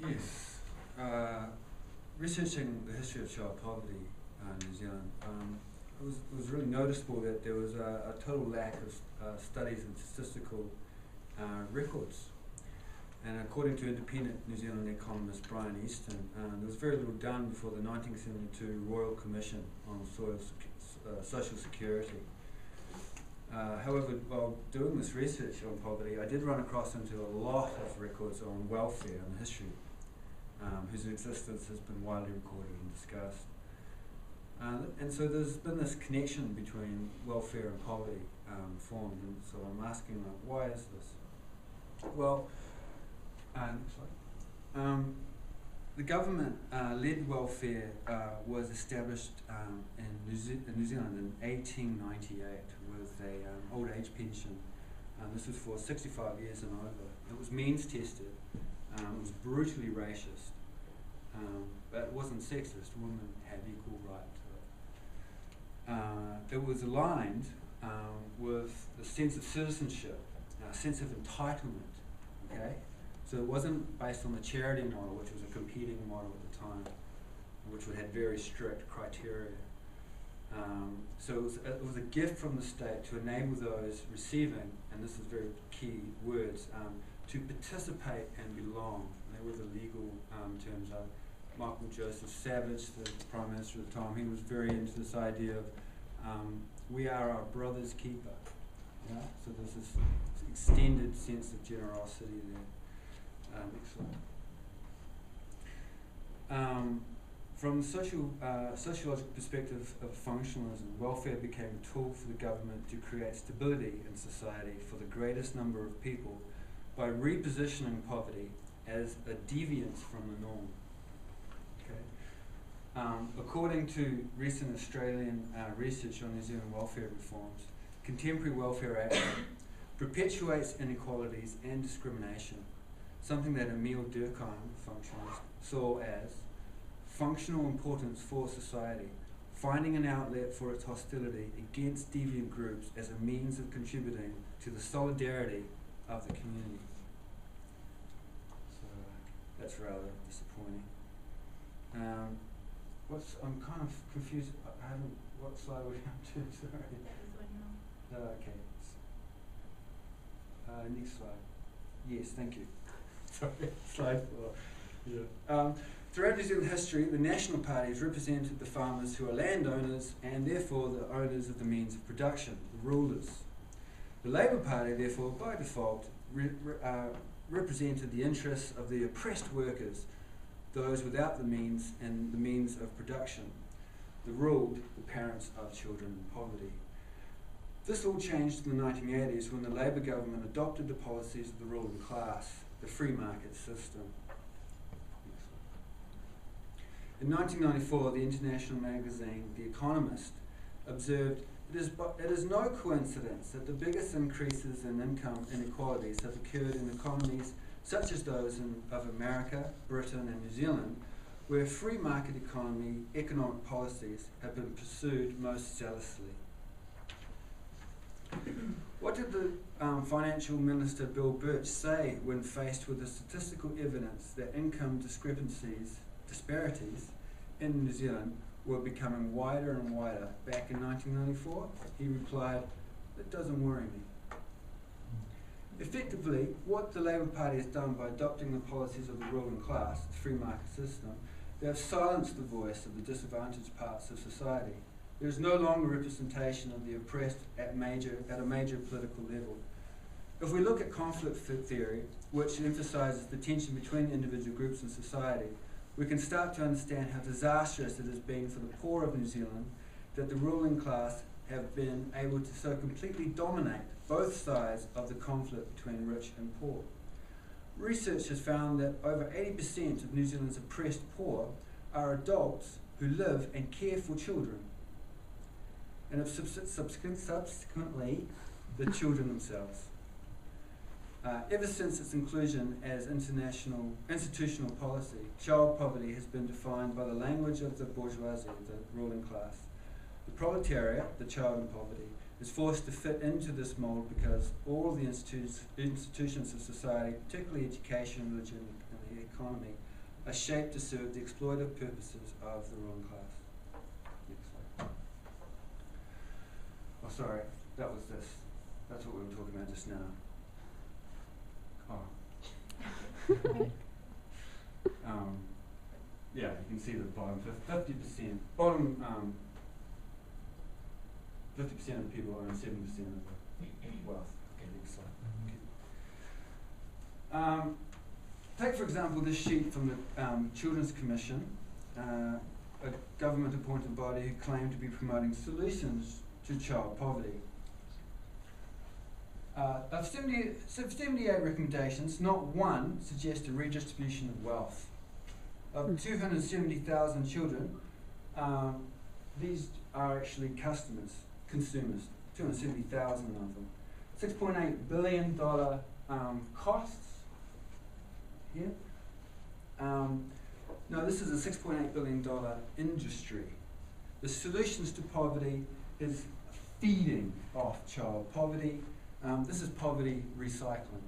Yes. Researching the history of child poverty in New Zealand, it was really noticeable that there was a total lack of studies and statistical records. And according to independent New Zealand economist Brian Easton, there was very little done before the 1972 Royal Commission on Social Security. However, while doing this research on poverty, I did run across into a lot of records on welfare and history, whose existence has been widely recorded and discussed. And so there's been this connection between welfare and poverty formed, and so I'm asking, why is this? Well, the government-led welfare was established in New Zealand in 1898 with a old age pension. This was for 65 years and over. It was means tested. It was brutally racist, but it wasn't sexist. Women had equal right to it. It was aligned with the sense of citizenship, a sense of entitlement. Okay. So it wasn't based on the charity model, which was a competing model at the time, which had very strict criteria. So it was a gift from the state to enable those receiving, and this is very key words, to participate and belong. They were the legal terms. Michael Joseph Savage, the Prime Minister at the time, he was very into this idea of we are our brother's keeper. Yeah? So there's this extended sense of generosity there. Next slide. From the sociological perspective of functionalism, welfare became a tool for the government to create stability in society for the greatest number of people by repositioning poverty as a deviance from the norm. Okay. According to recent Australian research on New Zealand welfare reforms, contemporary welfare action perpetuates inequalities and discrimination, something that Emile Durkheim, functionalist, saw as functional importance for society, finding an outlet for its hostility against deviant groups as a means of contributing to the solidarity of the community. So that's rather disappointing. I'm kind of confused. What slide are we up to? Sorry. Okay. Next slide. Yes, thank you. Sorry, slide 4. Yeah. Throughout New Zealand history, the national parties represented the farmers who are landowners and therefore the owners of the means of production, the rulers. The Labour Party, therefore, by default, represented the interests of the oppressed workers, those without the means and the means of production, the ruled, the parents of children in poverty. This all changed in the 1980s when the Labour government adopted the policies of the ruling class, the free market system. In 1994, the international magazine The Economist observed, it is no coincidence that the biggest increases in income inequalities have occurred in economies such as those of America, Britain and New Zealand, where free market economic policies have been pursued most zealously. What did the Financial Minister Bill Birch say when faced with the statistical evidence that income disparities in New Zealand were becoming wider and wider back in 1994? He replied, "It doesn't worry me." Effectively, what the Labour Party has done by adopting the policies of the ruling class, the free market system, they have silenced the voice of the disadvantaged parts of society. There is no longer representation of the oppressed at a major political level. If we look at conflict theory, which emphasises the tension between individual groups and society, we can start to understand how disastrous it has been for the poor of New Zealand that the ruling class have been able to so completely dominate both sides of the conflict between rich and poor. Research has found that over 80% of New Zealand's oppressed poor are adults who live and care for children, and subsequently the children themselves. Ever since its inclusion as institutional policy, child poverty has been defined by the language of the bourgeoisie, the ruling class. The proletariat, the child in poverty, is forced to fit into this mould because all the institutions of society, particularly education, religion, and the economy, are shaped to serve the exploitative purposes of the ruling class. Next slide. Oh, sorry, that was this. That's what we were talking about just now. Oh. Yeah, you can see the bottom 50%. Bottom 50% of the people own 7% of the wealth. Okay, next slide. Take, for example, this sheet from the Children's Commission, a government-appointed body who claim to be promoting solutions to child poverty. Of 78 recommendations, not one suggests a redistribution of wealth. Of 270,000 children, these are actually consumers, 270,000 of them. $6.8 billion costs here. No, this is a $6.8 billion industry. The solutions to poverty is feeding off child poverty. This is poverty recycling.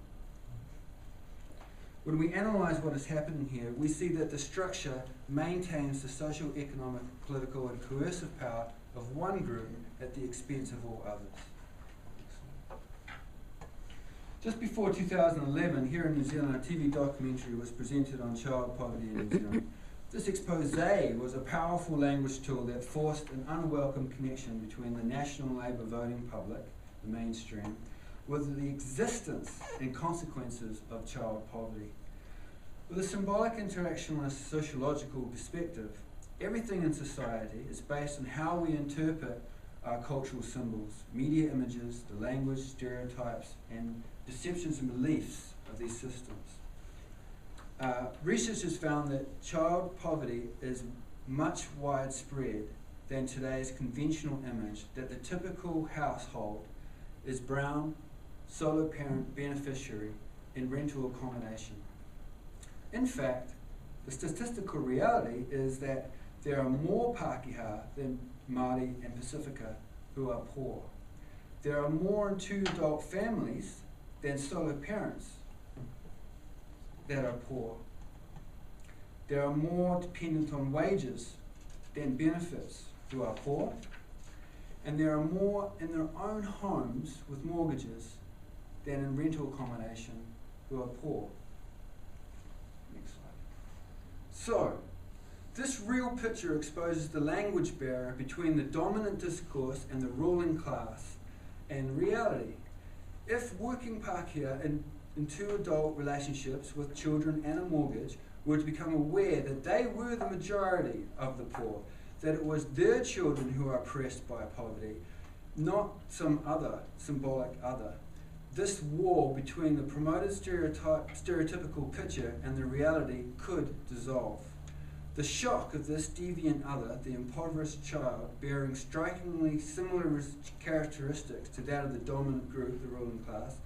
When we analyse what is happening here, we see that the structure maintains the social, economic, political and coercive power of one group at the expense of all others. Just before 2011, here in New Zealand, a TV documentary was presented on child poverty in New Zealand. This expose was a powerful language tool that forced an unwelcome connection between the National Labour voting public, the mainstream, with the existence and consequences of child poverty. With a symbolic interactionalist sociological perspective, everything in society is based on how we interpret our cultural symbols, media images, the language, stereotypes, and perceptions and beliefs of these systems. Research has found that child poverty is much widespread than today's conventional image that the typical household is brown, solo parent beneficiary in rental accommodation. In fact, the statistical reality is that there are more Pākehā than Māori and Pacifica who are poor. There are more in two-adult families than solo parents that are poor. There are more dependent on wages than benefits who are poor. And there are more in their own homes with mortgages than in rental accommodation who are poor. Next slide. So, this real picture exposes the language barrier between the dominant discourse and the ruling class and reality. If working Pākehā in two-adult relationships with children and a mortgage were to become aware that they were the majority of the poor, that it was their children who are oppressed by poverty, not some other symbolic other, this war between the promoted stereotypical picture and the reality could dissolve. The shock of this deviant other, the impoverished child, bearing strikingly similar characteristics to that of the dominant group, the ruling class,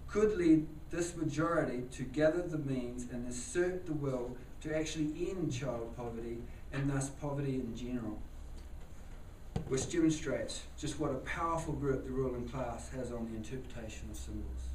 could lead this majority to gather the means and assert the will to actually end child poverty and thus poverty in general, which demonstrates just what a powerful grip the ruling class has on the interpretation of symbols.